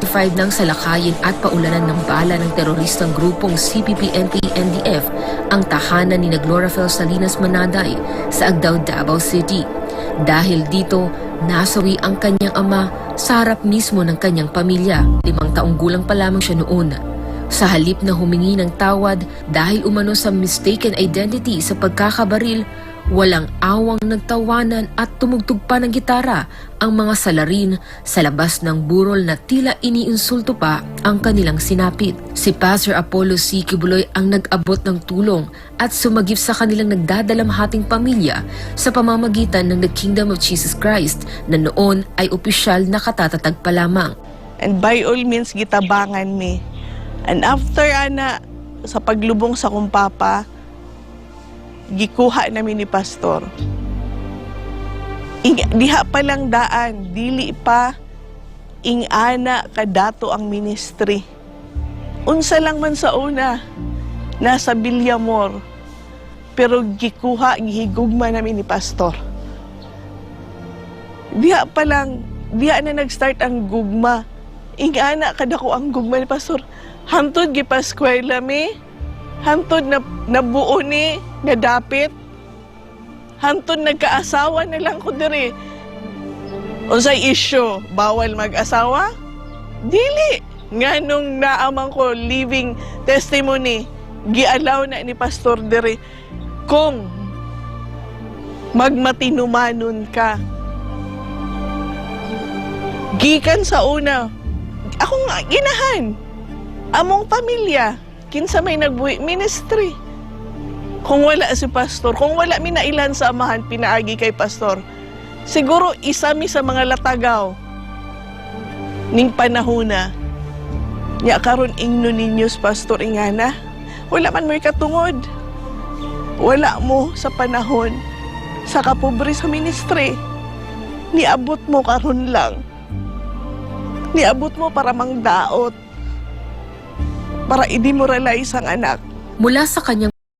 5 ng salakayin at paulanan ng bala ng teroristang grupong CPP-NP-NDF ang tahanan ni Glorafel Salinas Manaday sa Agdao, Davao City. Dahil dito, nasawi ang kanyang ama sa harap mismo ng kanyang pamilya. 5 taong gulang pa lamang siya noon. Sa halip na humingi ng tawad dahil umano sa mistaken identity sa pagkakabaril, walang awang nagtawanan at tumugtog pa ng gitara ang mga salarin sa labas ng burol na tila iniinsulto pa ang kanilang sinapit. Si Pastor Apollo C. Kibuloy ang nag-abot ng tulong at sumagip sa kanilang nagdadalamhating pamilya sa pamamagitan ng The Kingdom of Jesus Christ na noon ay opisyal na katatatag pa lamang. And by all means, gitabangan mi. And after ana, sa paglubong sa kumpapa, gikuha namin ni Pastor. Diha pa lang daan, dili pa ingana kadato ang ministry. Unsa lang man sa una, nasa Villamor, pero gikuha, gihigugma namin ni Pastor. Diha pa lang, diha na nag-start ang gugma. Ingana kadako ang gugma ni Pastor. Hantod gipaskwela mi, hantod na nabuo ni nga dapit, hantod nagkaasawa na lang ko diri. Unsay issue, bawal mag-asawa? Dili. Nganong naamang ko living testimony, gialaw na ni Pastor diri kung magmatinumanon ka. Gikan sa una, akong ginahan, among pamilya, kinsa may nagbuhi ministry. Kung wala si Pastor, kung wala mi na ilan sa amahan pinaagi kay Pastor, siguro isa mi sa mga latagaw ning panahuna. Nya karon ingno ninyos Pastor ingana, wala man mo'y katungod. Wala mo sa panahon sa kapobre sa ministry. Niabot mo karon lang. Niabot mo para mangdaot, para i-demoralize ang anak. Mula sa kanyang